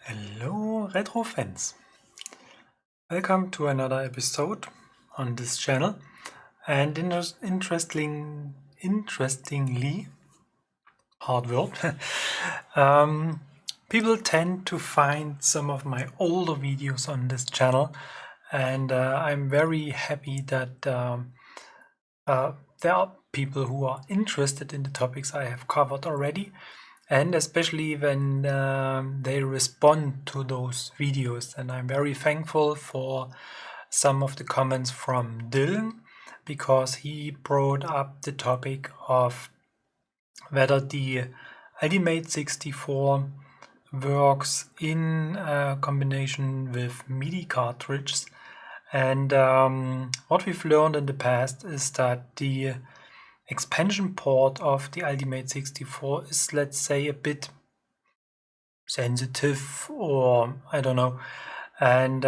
Hello retro fans, welcome to another episode on this channel. And interestingly, hard word, people tend to find some of my older videos on this channel, and I'm very happy that there are people who are interested in the topics I have covered already. And especially when they respond to those videos. And I'm very thankful for some of the comments from Dylan, because he brought up the topic of whether the Ultimate 64 works in combination with Midi cartridges. And what we've learned in the past is that the expansion port of the Ultimate 64 is, let's say, a bit sensitive, or I don't know. And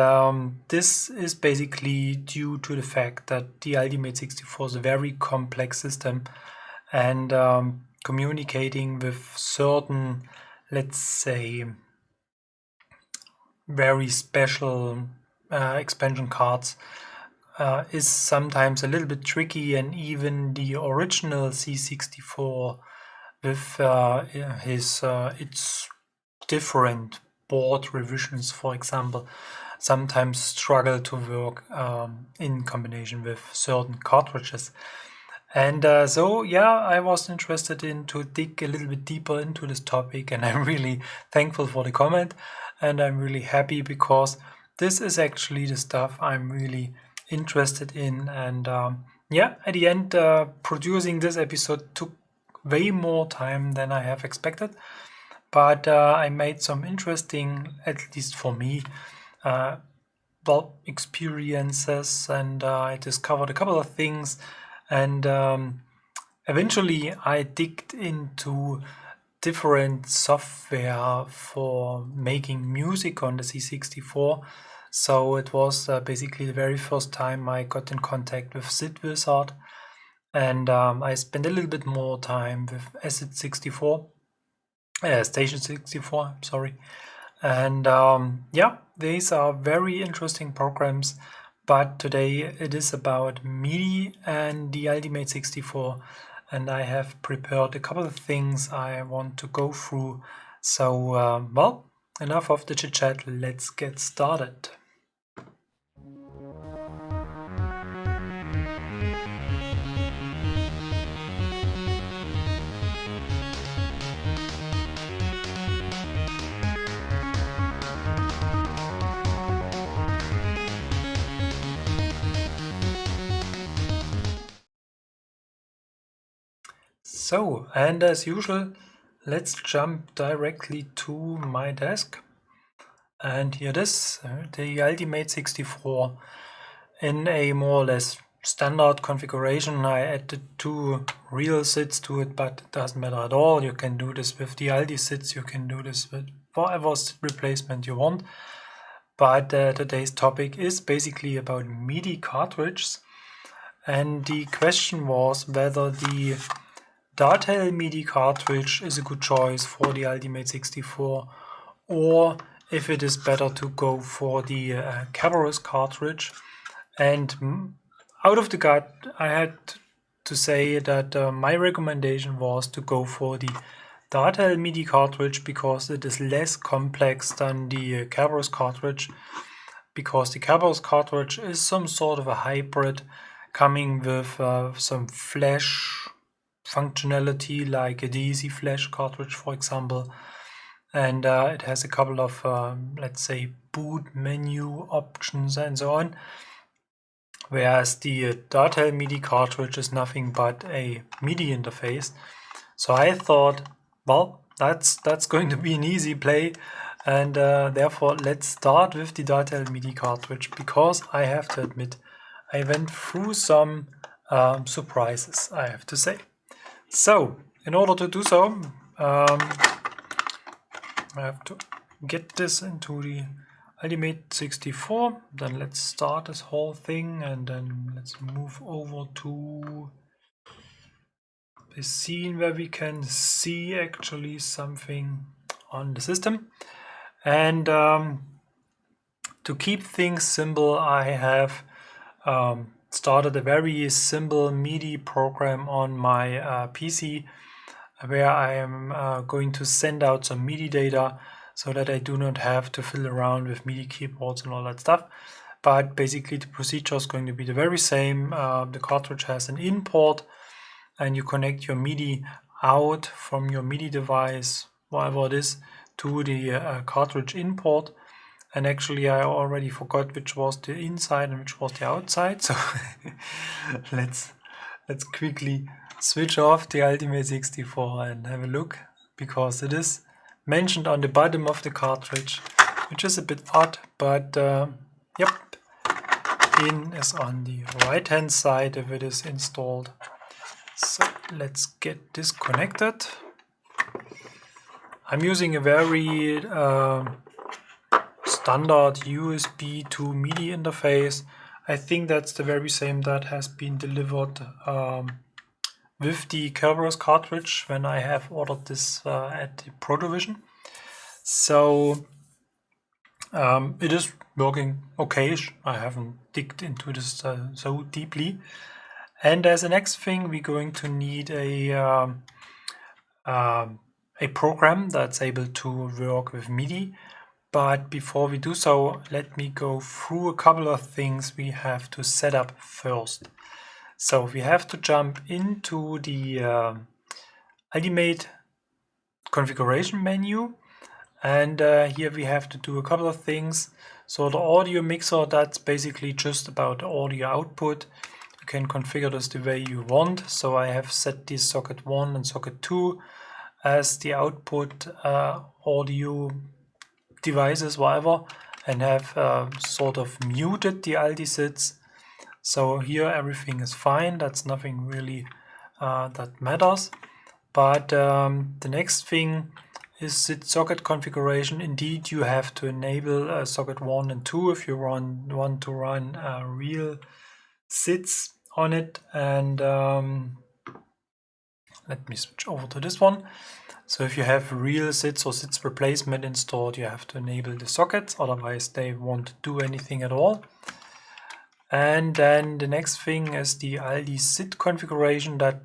this is basically due to the fact that the Ultimate 64 is a very complex system, and communicating with certain, let's say, very special expansion cards is sometimes a little bit tricky. And even the original C64 with its different board revisions, for example, sometimes struggle to work in combination with certain cartridges. And so I was interested to dig a little bit deeper into this topic, and I'm really thankful for the comment, and I'm really happy because this is actually the stuff I'm really interested in. And at the end, producing this episode took way more time than I have expected, but I made some interesting, at least for me, experiences, and I discovered a couple of things. And eventually I digged into different software for making music on the C64. So it was basically the very first time I got in contact with Sid-Wizard, and I spent a little bit more time with Acid64, Station 64, sorry. And these are very interesting programs, but today it is about Midi and the Ultimate 64, and I have prepared a couple of things I want to go through. So, enough of the chit-chat, let's get started. So, and as usual, let's jump directly to my desk. And here it is, the Ultimate 64 in a more or less standard configuration. I added 2 real SIDs to it, but it doesn't matter at all. You can do this with the Aldi SIDs, you can do this with whatever SID replacement you want. But today's topic is basically about Midi cartridges. And the question was whether the Datel Midi cartridge is a good choice for the Ultimate 64, or if it is better to go for the Kerberbos cartridge. And out of the gut, I had to say that my recommendation was to go for the Datel Midi cartridge, because it is less complex than the Kerberbos cartridge, because the Kerberbos cartridge is some sort of a hybrid coming with some flash functionality, like a DC flash cartridge, for example. And it has a couple of, let's say, boot menu options and so on. Whereas the Datel Midi cartridge is nothing but a MIDI interface. So I thought, well, that's going to be an easy play, and therefore let's start with the Datel Midi cartridge, because I have to admit I went through some surprises, I have to say. So in order to do so, I have to get this into the Ultimate 64. Then let's start this whole thing, and then let's move over to the scene where we can see actually something on the system. And to keep things simple, I have started a very simple MIDI program on my PC, where I am going to send out some MIDI data so that I do not have to fiddle around with MIDI keyboards and all that stuff. But basically the procedure is going to be the very same. The cartridge has an in port, and you connect your MIDI out from your MIDI device, whatever it is, to the cartridge in port. And actually I already forgot which was the inside and which was the outside, so let's quickly switch off the Ultimate64 and have a look, because it is mentioned on the bottom of the cartridge, which is a bit odd, but yep, in is on the right hand side if it is installed. So let's get this connected. I'm using a very standard USB to MIDI interface. I think that's the very same that has been delivered with the Kerberbos cartridge when I have ordered this at the Protovision. So it is working okay-ish. I haven't digged into this so deeply. And as the next thing, we're going to need a program that's able to work with MIDI. But before we do so, let me go through a couple of things we have to set up first. So we have to jump into the Ultimate Configuration menu, and here we have to do a couple of things. So the audio mixer, that's basically just about audio output. You can configure this the way you want. So I have set this socket 1 and socket 2 as the output audio devices, whatever, and have sort of muted the Alti-SIDs. So here everything is fine. That's nothing really that matters. But the next thing is SID socket configuration. Indeed, you have to enable socket 1 and 2 if you want to run real SIDs on it. And let me switch over to this one. So if you have real SIDs or SIDs replacement installed, you have to enable the sockets, otherwise they won't do anything at all. And then the next thing is the Aldi SID configuration. That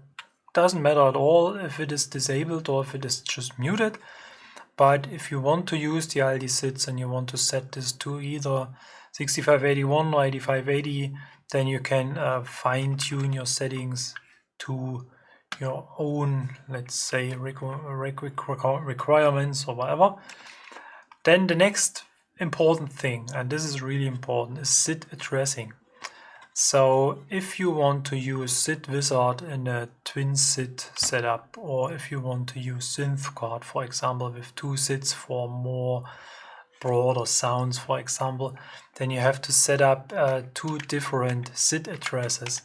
doesn't matter at all if it is disabled or if it is just muted. But if you want to use the Aldi SIDs and you want to set this to either 6581 or 8580, then you can fine-tune your settings to your own, let's say, requirements or whatever. Then the next important thing, and this is really important, is SID addressing. So if you want to use Sid-Wizard in a twin SID setup, or if you want to use Cynthcart, for example, with 2 SIDs for more broader sounds, for example, then you have to set up 2 different SID addresses.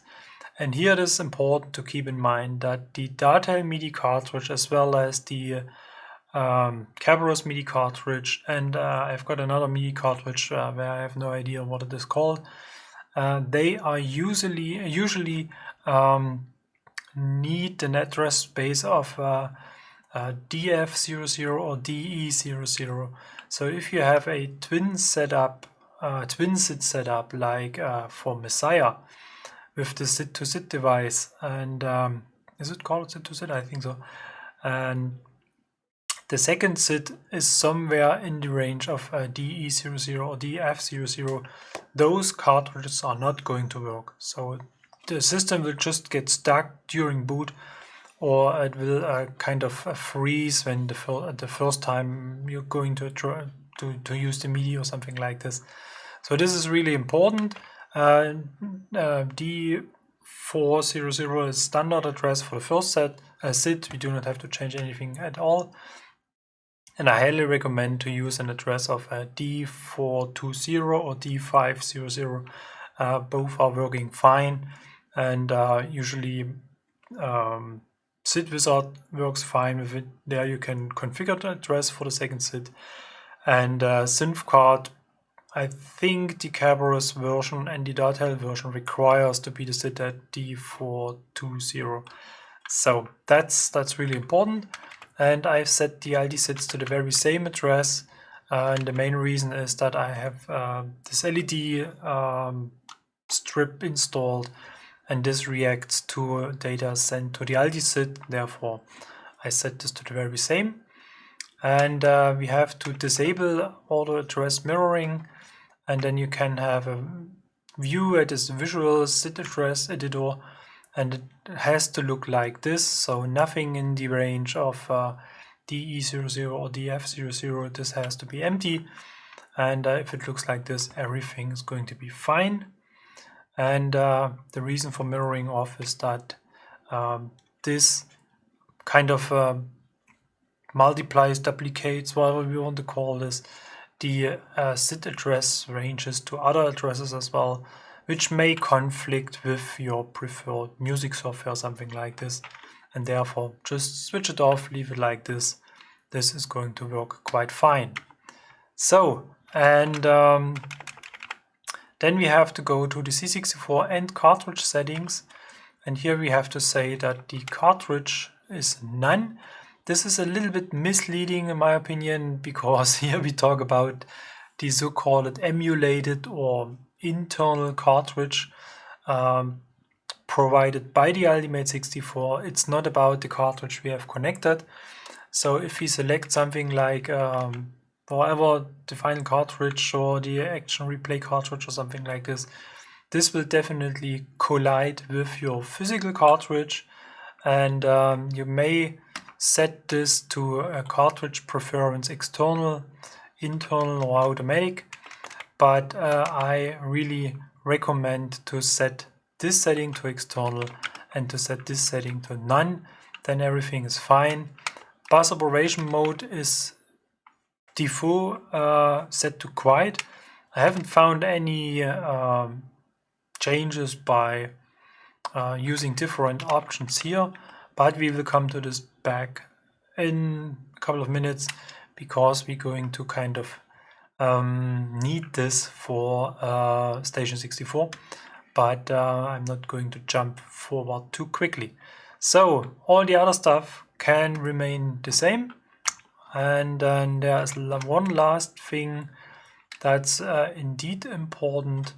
And here it is important to keep in mind that the Datel Midi Cartridge, as well as the Kerberbos Midi Cartridge, and I've got another Midi Cartridge where I have no idea what it is called, they are usually need an address space of DF00 or DE00. So if you have a twin setup, twin SID setup like for Messiah, with the SID to SID device, and is it called SID to SID? I think so. And the second SID is somewhere in the range of DE00 or DF00. Those cartridges are not going to work. So the system will just get stuck during boot, or it will kind of freeze when the first time you're going to try to use the MIDI or something like this. So this is really important. D400 is standard address for the first SID. We do not have to change anything at all. And I highly recommend to use an address of D420 or D500. Both are working fine, and usually Sid-Wizard works fine with it. There you can configure the address for the second SID. And Cynthcart, I think the Kerberbos version and the Datel version requires to be the SID at D420. So that's really important. And I've set the Aldi SIDs to the very same address And the main reason is that I have this LED strip installed, and this reacts to data sent to the Aldi-SID. Therefore, I set this to the very same. And we have to disable auto address mirroring, and then you can have a view at this visual SID address editor, and it has to look like this. So nothing in the range of DE00 or DF00, this has to be empty. And if it looks like this, everything is going to be fine. And the reason for mirroring off is that this kind of multiplies, duplicates, whatever we want to call this, the SID address ranges to other addresses as well, which may conflict with your preferred music software, something like this. And therefore, just switch it off, leave it like this. This is going to work quite fine. So, and then we have to go to the C64 and cartridge settings. And here we have to say that the cartridge is none. This is a little bit misleading in my opinion, because here we talk about the so-called emulated or internal cartridge provided by the Ultimate64. It's not about the cartridge we have connected. So if we select something like whatever the final cartridge or the action replay cartridge or something like this, this will definitely collide with your physical cartridge, and you may set this to a cartridge preference external, internal or automatic, but I really recommend to set this setting to external and to set this setting to none. Then everything is fine. Bus operation mode is default set to quiet. I haven't found any changes by using different options here, but we will come to this back in a couple of minutes, because we're going to kind of need this for Station 64, but I'm not going to jump forward too quickly. So all the other stuff can remain the same. And then there's one last thing that's indeed important,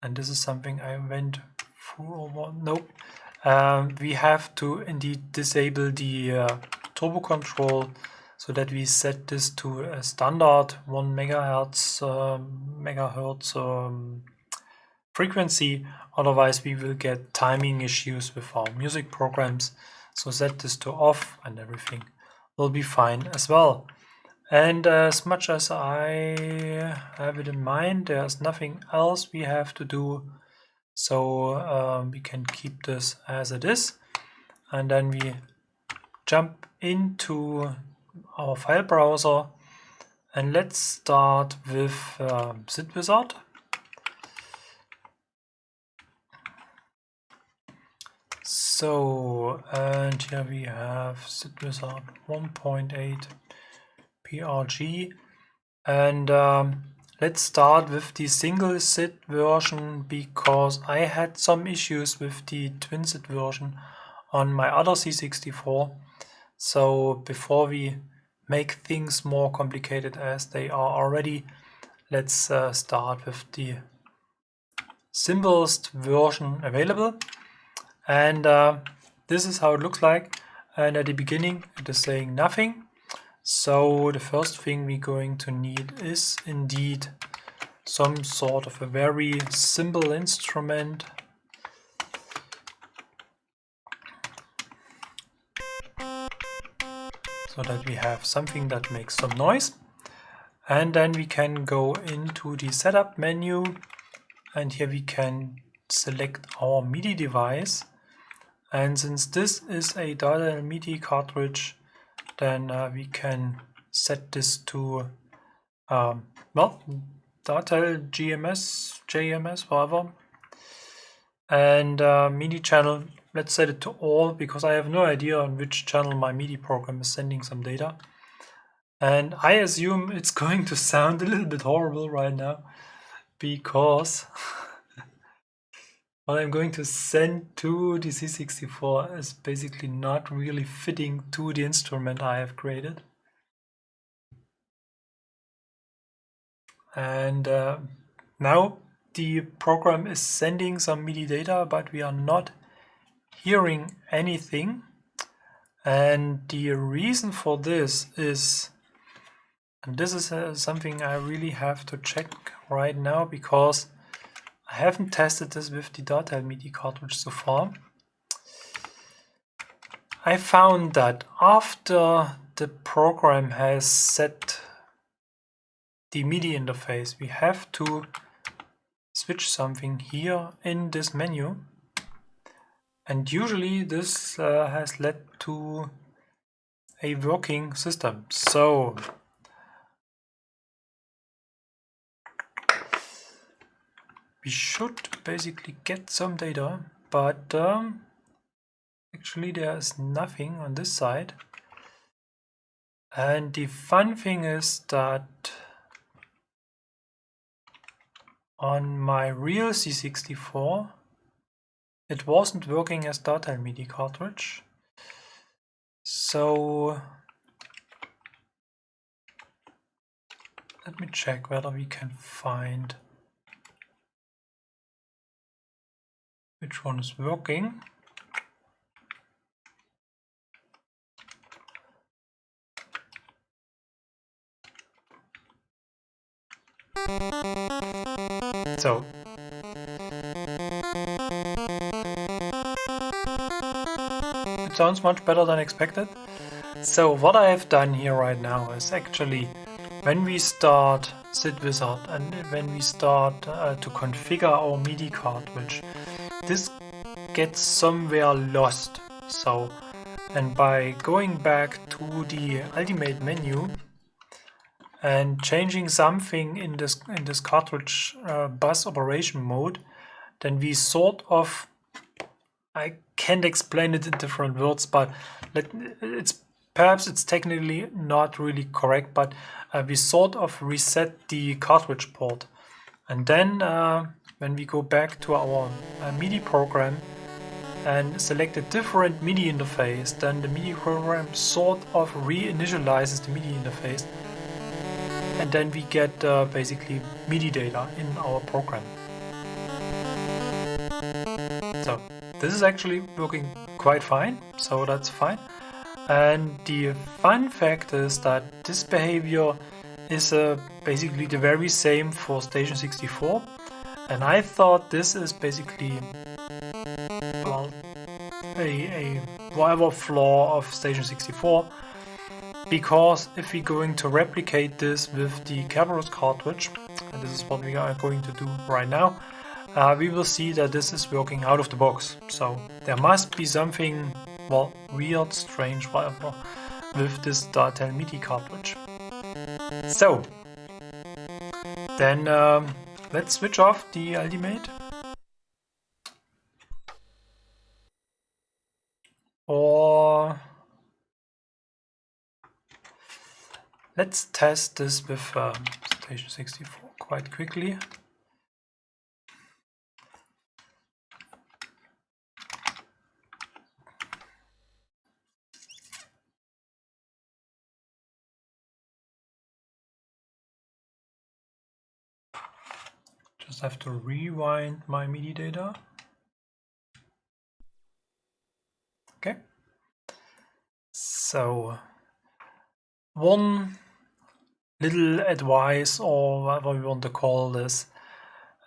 and this is something I went through. Nope. We have to indeed disable the turbo control, so that we set this to a standard 1 megahertz frequency. Otherwise we will get timing issues with our music programs. So set this to off and everything will be fine as well. And as much as I have it in mind, there's nothing else we have to do. So we can keep this as it is. And then we jump into our file browser, and let's start with Sid-Wizard. So, and here we have Sid-Wizard 1.8 PRG, and let's start with the single SID version, because I had some issues with the twin SID version on my other C64. So before we make things more complicated as they are already, let's start with the simplest version available. And this is how it looks like. And at the beginning it is saying nothing. So the first thing we're going to need is indeed some sort of a very simple instrument. So that we have something that makes some noise. And then we can go into the setup menu, and here we can select our MIDI device. And since this is a Datel Midi Cartridge, then we can set this to well, Datel JMS, whatever. And MIDI channel, let's set it to all, because I have no idea on which channel my MIDI program is sending some data. And I assume it's going to sound a little bit horrible right now, because what I'm going to send to the C64 is basically not really fitting to the instrument I have created. and now the program is sending some MIDI data, but we are not hearing anything. And the reason for this is, and this is something I really have to check right now, because I haven't tested this with the Datel Midi Cartridge so far. I found that after the program has set the MIDI interface, we have to switch something here in this menu. And usually this has led to a working system. So we should basically get some data, but actually there is nothing on this side. And the fun thing is that on my real C64 it wasn't working as Datel Midi Cartridge. So let me check whether we can find which one is working. So it sounds much better than expected. So what I have done here right now is actually, when we start Sid-Wizard and when we start to configure our MIDI cartridge, this gets somewhere lost. So, and by going back to the Ultimate menu and changing something in this cartridge bus operation mode, then we sort of, I can't explain it in different words, but perhaps it's technically not really correct, but we sort of reset the cartridge port. And then when we go back to our MIDI program and select a different MIDI interface, then the MIDI program sort of reinitializes the MIDI interface, and then we get basically MIDI data in our program. So this is actually working quite fine, so that's fine. And the fun fact is that this behavior is basically the very same for Station 64, and I thought this is basically, well, a whatever flaw of Station 64, because if we're going to replicate this with the Kerberbos cartridge, and this is what we are going to do right now, we will see that this is working out of the box. So there must be something, well, weird, strange, whatever, with this Datel Midi cartridge. So then let's switch off the Ultimate, or let's test this with Station 64 quite quickly. Just have to rewind my MIDI data. Okay. So one little advice, or whatever we want to call this,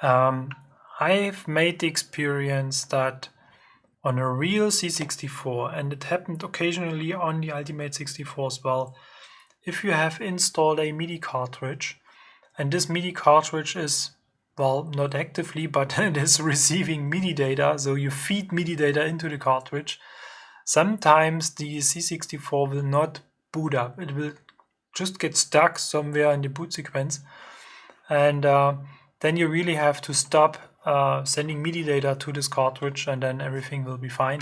I've made the experience that on a real C64, and it happened occasionally on the Ultimate 64 as well, if you have installed a MIDI cartridge, and this MIDI cartridge is, well, not actively, but it is receiving MIDI data, so you feed MIDI data into the cartridge, sometimes the C64 will not boot up. It will just get stuck somewhere in the boot sequence, and then you really have to stop sending MIDI data to this cartridge, and then everything will be fine.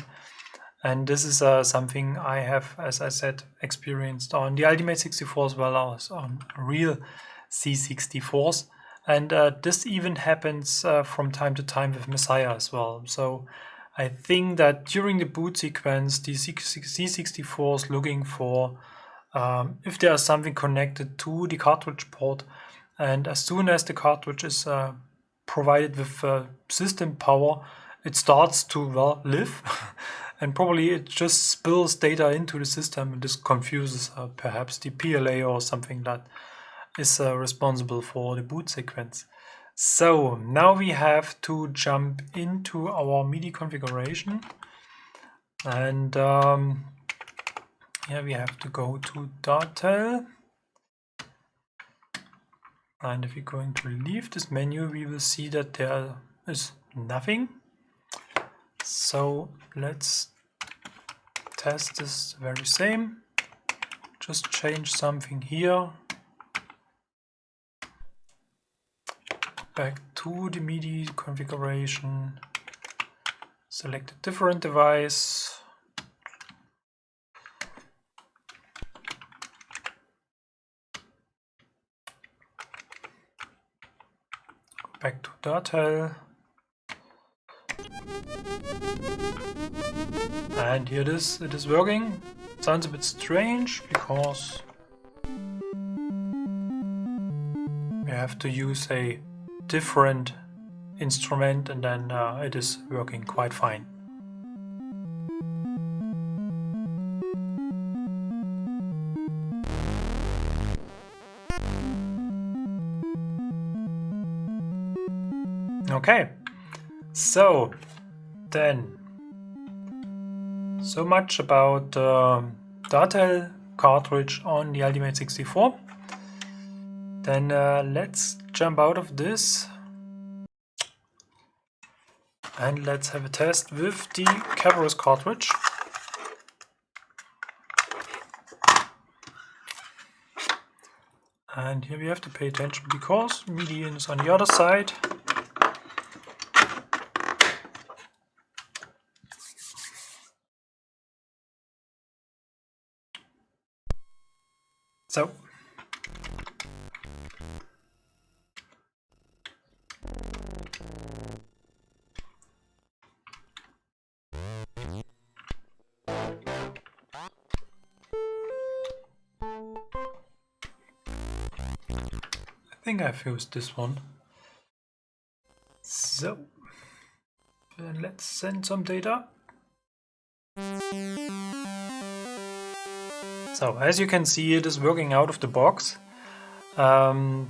And this is something I have, as I said, experienced on the Ultimate 64 as well as on real C64s. And this even happens from time to time with Messiah as well. So I think that during the boot sequence, the C64 is looking for if there is something connected to the cartridge port, and as soon as the cartridge is provided with system power, it starts to, well, live. And probably it just spills data into the system, and this confuses perhaps the PLA or something that is responsible for the boot sequence. So now we have to jump into our MIDI configuration, and here we have to go to Datel, and if we're going to leave this menu, we will see that there is nothing. So let's test this very same. Just change something here. Back to the MIDI configuration. Select a different device. Back to Datel. And here it is working. Sounds a bit strange because we have to use a different instrument, and then it is working quite fine. Okay, so then, so much about Datel cartridge on the Ultimate64. Then let's jump out of this and let's have a test with the Kerberbos cartridge. And here we have to pay attention because MIDI is on the other side. So I think I've used this one. So then let's send some data. So as you can see, it is working out of the box. And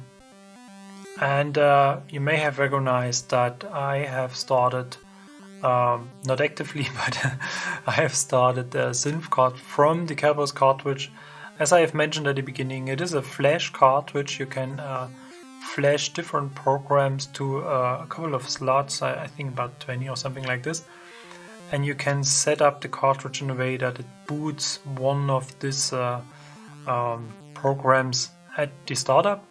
you may have recognized that I have started, not actively, but I have started the Cynthcart from the Kerberbos cartridge. As I have mentioned at the beginning, it is a flash cartridge. You can flash different programs to a couple of slots, I think about 20 or something like this. And you can set up the cartridge in a way that it boots one of these programs at the startup.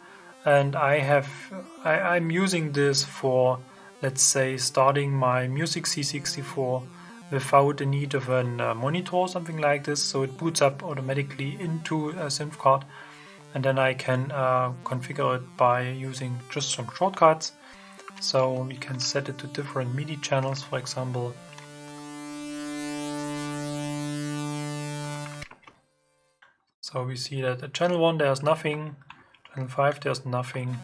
And I'm using this for, let's say, starting my music C64 without the need of a monitor or something like this. So it boots up automatically into a Cynthcart, and then I can configure it by using just some shortcuts. So we can set it to different MIDI channels, for example. So we see that at channel 1 there's nothing, channel 5 there's nothing.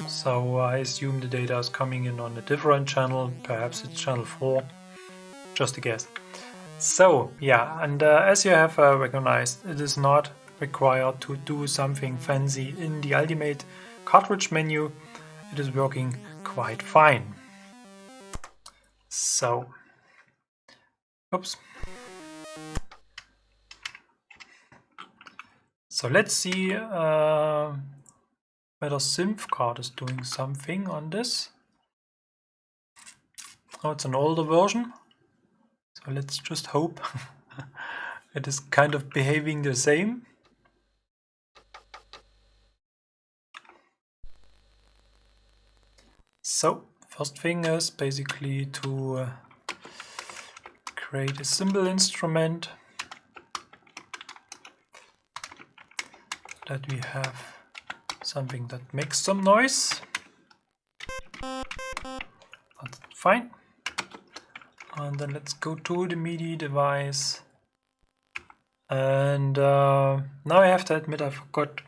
So I assume the data is coming in on a different channel, perhaps it's channel 4, just a guess. So yeah, and as you have recognized, it is not required to do something fancy in the Ultimate cartridge menu. It is working quite fine. So, oops. So let's see whether Cynthcart is doing something on this. Oh, it's an older version. So let's just hope it is kind of behaving the same. So first thing is basically to create a simple instrument that we have something that makes some noise. That's fine. And then let's go to the MIDI device. And now I have to admit I forgot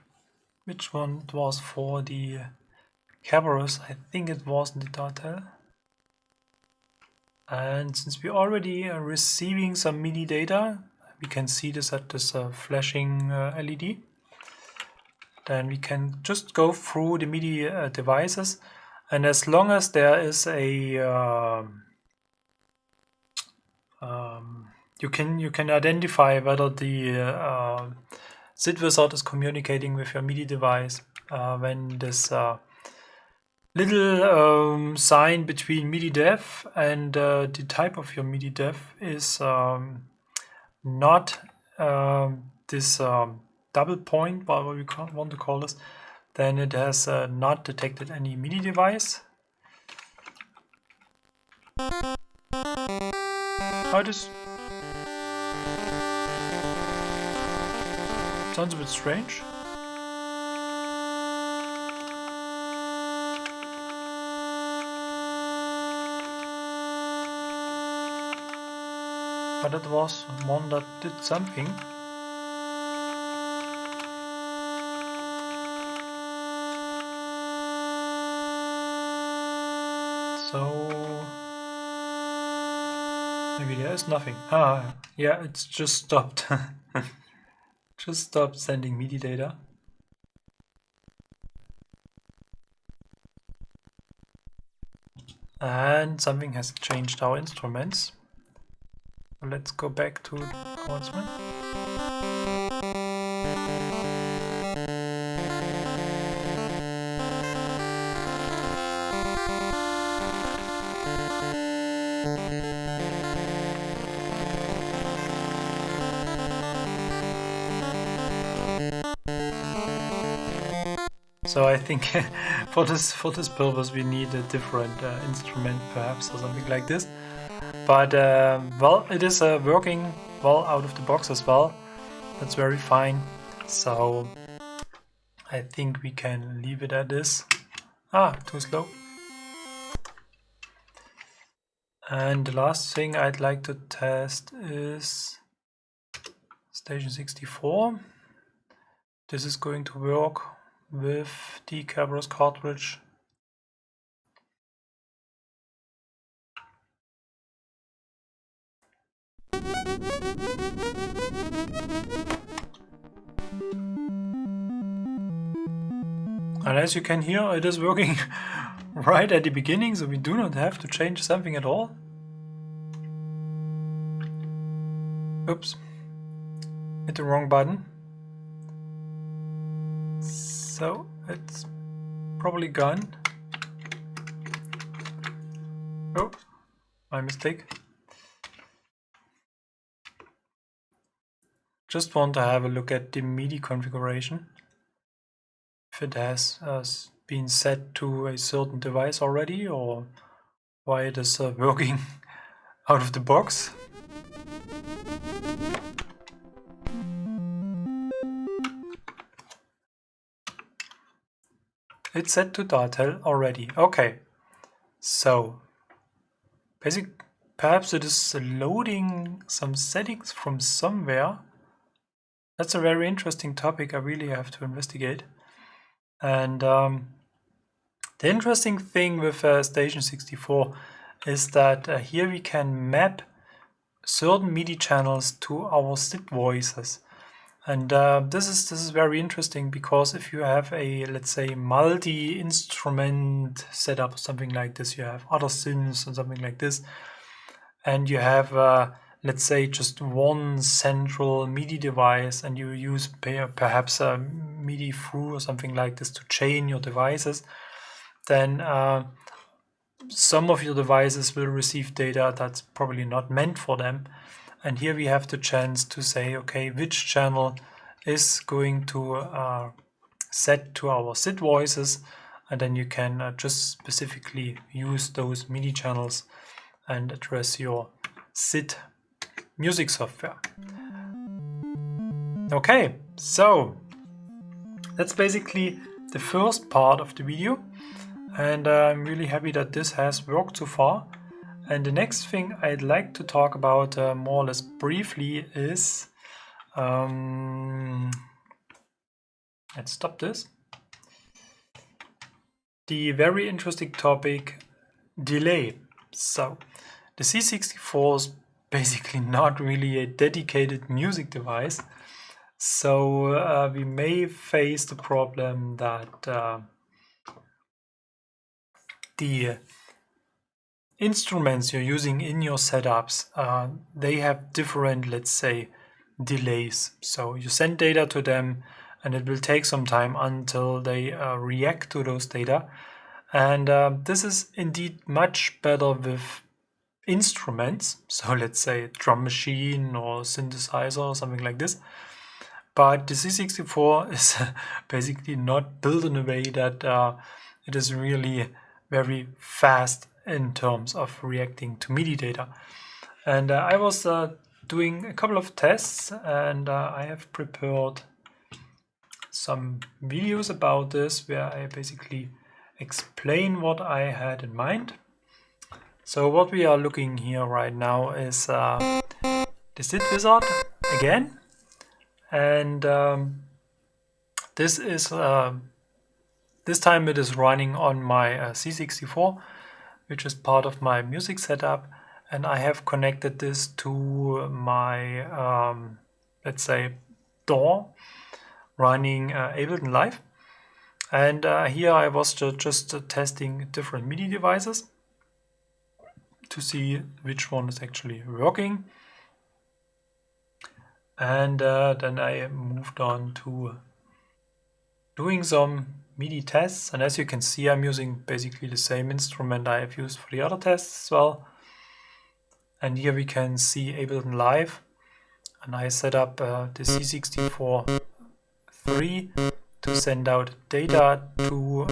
which one it was for the Kerberbos. I think it was the Datel. And since we're already receiving some MIDI data, we can see this at this flashing LED. Then we can just go through the MIDI devices, and as long as there is a you can identify whether the Sid-Wizard is communicating with your MIDI device when this little sign between MIDI dev and the type of your MIDI dev is not this double point, whatever we want to call this, then it has not detected any MIDI device. Oh, this sounds a bit strange. But it was one that did something. So maybe there is nothing. Ah, yeah, it's just stopped. Just stopped sending MIDI data. And something has changed our instruments. So let's go back to our instrument. So I think for this purpose we need a different instrument perhaps, or something like this. But well, it is working well out of the box as well. That's very fine. So I think we can leave it at this. Ah, too slow. And the last thing I'd like to test is Station 64. This is going to work with the Kerberbos cartridge. And as you can hear, it is working right at the beginning, so we do not have to change something at all. Oops, hit the wrong button. So it's probably gone. Oh, my mistake. Just want to have a look at the MIDI configuration. If it has been set to a certain device already, or why it is working out of the box. It's set to Datel already. Okay, so perhaps it is loading some settings from somewhere. That's a very interesting topic I really have to investigate. And the interesting thing with Station 64 is that here we can map certain MIDI channels to our Sid-Voices. And this is very interesting, because if you have a, let's say, multi-instrument setup or something like this, you have other synths or something like this, and you have let's say just one central MIDI device, and you use perhaps a MIDI through or something like this to chain your devices, then some of your devices will receive data that's probably not meant for them. And here we have the chance to say, okay, which channel is going to set to our Sid-Voices, and then you can just specifically use those MIDI channels and address your Sid music software. Okay, so that's basically the first part of the video, and I'm really happy that this has worked so far. And the next thing I'd like to talk about more or less briefly is let's stop this. The very interesting topic, delay. So the C64 is basically not really a dedicated music device. So we may face the problem that the instruments you're using in your setups, they have different, let's say, delays. So you send data to them and it will take some time until they react to those data. And this is indeed much better with instruments. So let's say drum machine or synthesizer or something like this. But the C64 is basically not built in a way that it is really very fast in terms of reacting to MIDI data. And I was doing a couple of tests, and I have prepared some videos about this where I basically explain what I had in mind. So what we are looking here right now is the Sid-Wizard again, and this is this time it is running on my C64, which is part of my music setup, and I have connected this to my let's say DAW running Ableton Live. And here I was just testing different MIDI devices to see which one is actually working. And then I moved on to doing some MIDI tests. And as you can see, I'm using basically the same instrument I have used for the other tests as well. And here we can see Ableton Live. And I set up the C64 3 to send out data to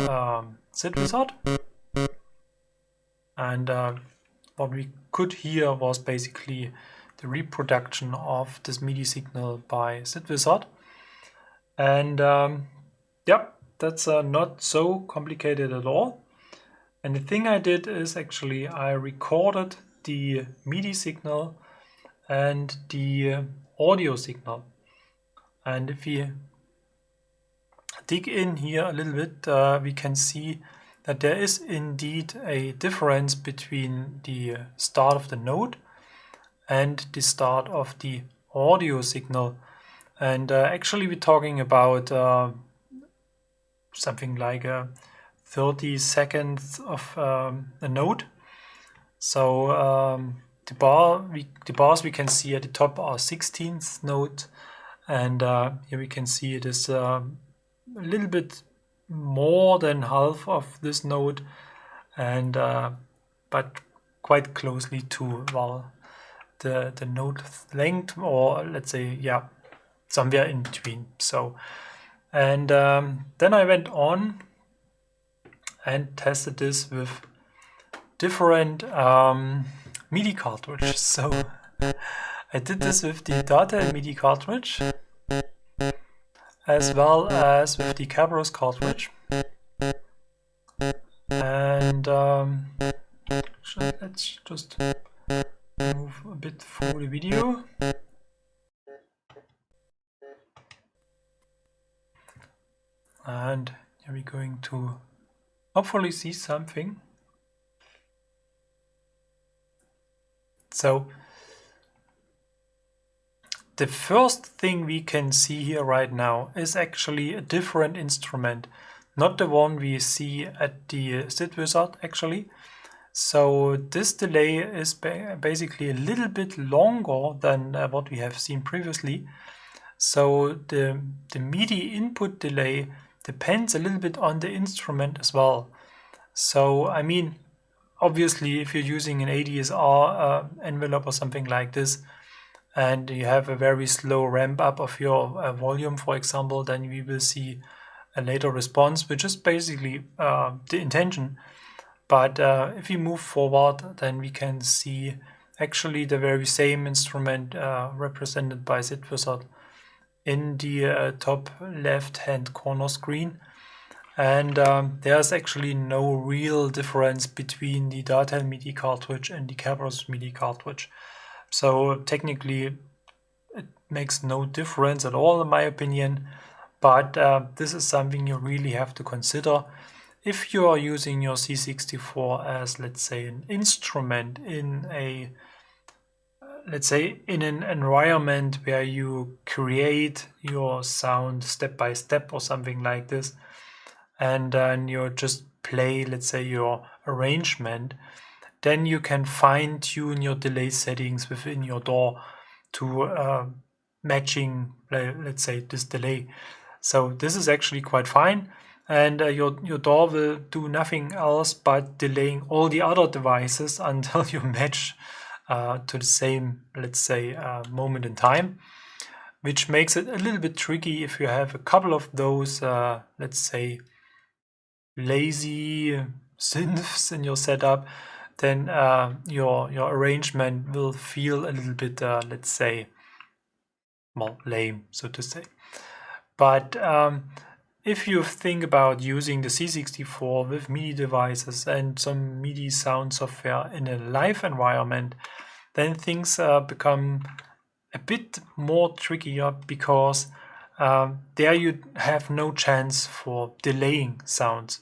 Sid-Wizard. And what we could hear was basically the reproduction of this MIDI signal by Sid-Wizard. And yep, that's not so complicated at all. And the thing I did is actually I recorded the MIDI signal and the audio signal. And if we dig in here a little bit, we can see that there is indeed a difference between the start of the note and the start of the audio signal. And actually we're talking about something like 30 seconds of a note. So the bars we can see at the top are 16th note, and here we can see it is a little bit more than half of this note, and but quite closely to, well, the note length, or let's say, yeah, somewhere in between. So, and then I went on and tested this with different MIDI cartridges. So I did this with the Datel Midi Cartridge as well as with the Kerberbos cartridge. And let's just move a bit through the video. And here we're going to hopefully see something. So the first thing we can see here right now is actually a different instrument, not the one we see at the Sid-Wizard actually. So this delay is basically a little bit longer than what we have seen previously. So the MIDI input delay depends a little bit on the instrument as well. So I mean, obviously if you're using an ADSR envelope or something like this, and you have a very slow ramp up of your volume, for example, then we will see a later response, which is basically the intention. But if we move forward, then we can see actually the very same instrument represented by Sid-Wizard in the top left-hand corner screen. And there's actually no real difference between the Datel Midi Cartridge and the Kerberbos Midi Cartridge. So technically it makes no difference at all in my opinion, but this is something you really have to consider if you are using your C64 as, let's say, an instrument in a let's say in an environment where you create your sound step by step or something like this, and then you just play, let's say, your arrangement, then you can fine tune your delay settings within your DAW to matching, let's say, this delay. So this is actually quite fine, and your DAW will do nothing else but delaying all the other devices until you match to the same, let's say, moment in time, which makes it a little bit tricky if you have a couple of those, let's say, lazy synths in your setup. Then your arrangement will feel a little bit, let's say, well, lame, so to say. But if you think about using the C64 with MIDI devices and some MIDI sound software in a live environment, then things become a bit more trickier, because there you have no chance for delaying sounds.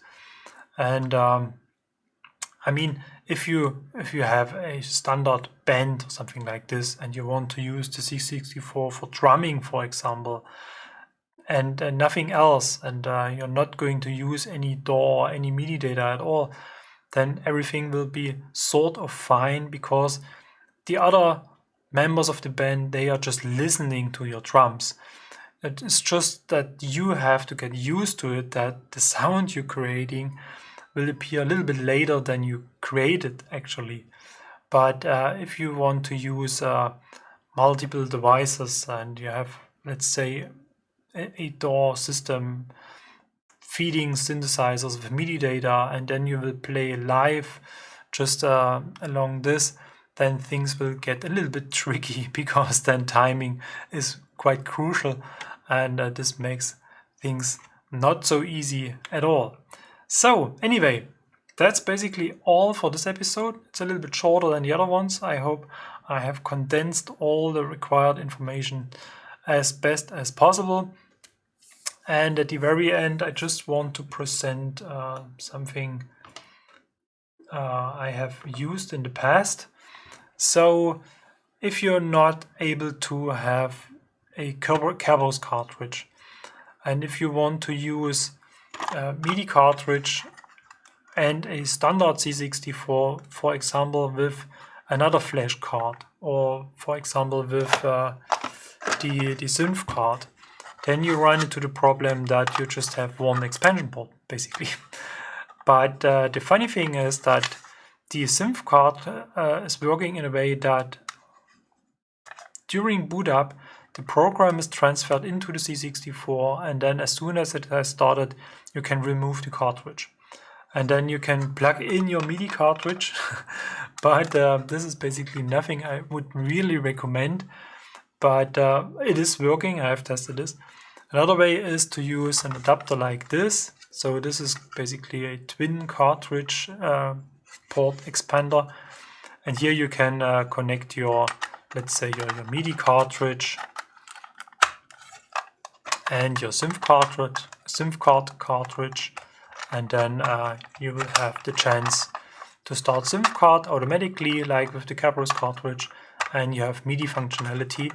And I mean, if you have a standard band or something like this, and you want to use the C64 for drumming, for example, and nothing else, and you're not going to use any DAW or any MIDI data at all, then everything will be sort of fine, because the other members of the band, they are just listening to your drums. It's just that you have to get used to it, that the sound you're creating will appear a little bit later than you created actually. But if you want to use multiple devices, and you have, let's say, a DAW system feeding synthesizers with MIDI data, and then you will play live just along this, then things will get a little bit tricky, because then timing is quite crucial, and this makes things not so easy at all. So anyway, that's basically all for this episode. It's a little bit shorter than the other ones. I hope I have condensed all the required information as best as possible. And at the very end, I just want to present something I have used in the past. So if you're not able to have a Kerberbos cartridge, and if you want to use a Midi cartridge and a standard C64, for example, with another flash card, or for example with the Cynthcart, then you run into the problem that you just have one expansion port, basically. But the funny thing is that the Cynthcart is working in a way that during boot up, the program is transferred into the C64, and then as soon as it has started, you can remove the cartridge. And then you can plug in your MIDI cartridge, but this is basically nothing I would really recommend. But it is working, I have tested this. Another way is to use an adapter like this. So this is basically a twin cartridge port expander. And here you can connect your, let's say, your MIDI cartridge and your Cynthcart cartridge. And then you will have the chance to start Cynthcart automatically, like with the Kerberbos cartridge, and you have MIDI functionality.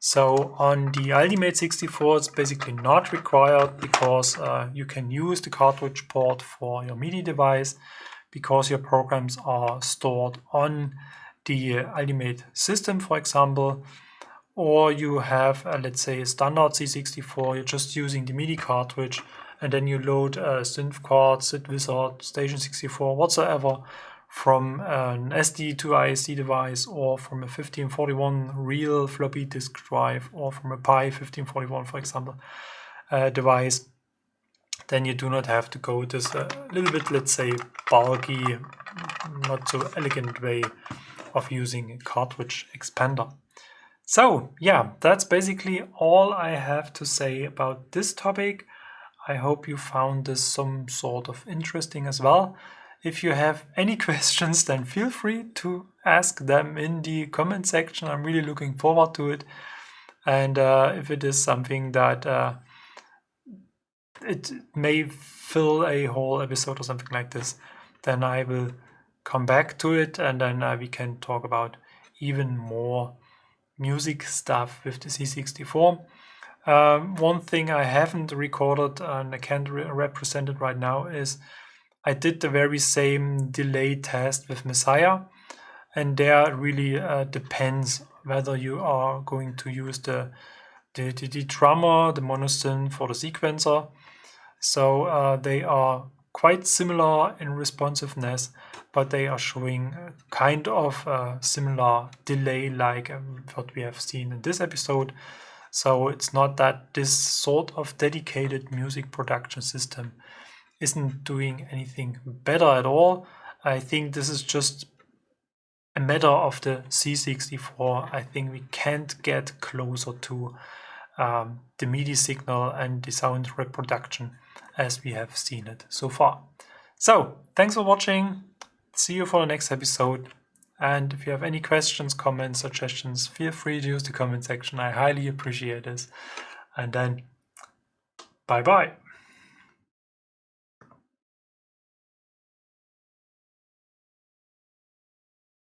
So on the Ultimate64, it's basically not required, because you can use the cartridge port for your MIDI device, because your programs are stored on the Ultimate system, for example. Or you have, let's say, a standard C64, you're just using the MIDI cartridge, and then you load Cynthcart, Sid-Wizard, Station 64, whatsoever, from an SD to ISD device, or from a 1541 real floppy disk drive, or from a Pi 1541, for example, device. Then you do not have to go this little bit, let's say, bulky, not so elegant way of using a cartridge expander. So yeah, that's basically all I have to say about this topic. I hope you found this some sort of interesting as well. If you have any questions, then feel free to ask them in the comment section. I'm really looking forward to it. And if it is something that it may fill a whole episode or something like this, then I will come back to it, and then we can talk about even more music stuff with the C64. One thing I haven't recorded and I can't represent it right now is I did the very same delay test with Messiah, and there really depends whether you are going to use the drummer, the monosynth, for the sequencer. So they are quite similar in responsiveness, but they are showing kind of similar delay like what we have seen in this episode. So it's not that this sort of dedicated music production system isn't doing anything better at all. I think this is just a matter of the C64. I think we can't get closer to the MIDI signal and the sound reproduction as we have seen it so far. So thanks for watching. See you for the next episode. And if you have any questions, comments, suggestions, feel free to use the comment section. I highly appreciate this. And then bye bye.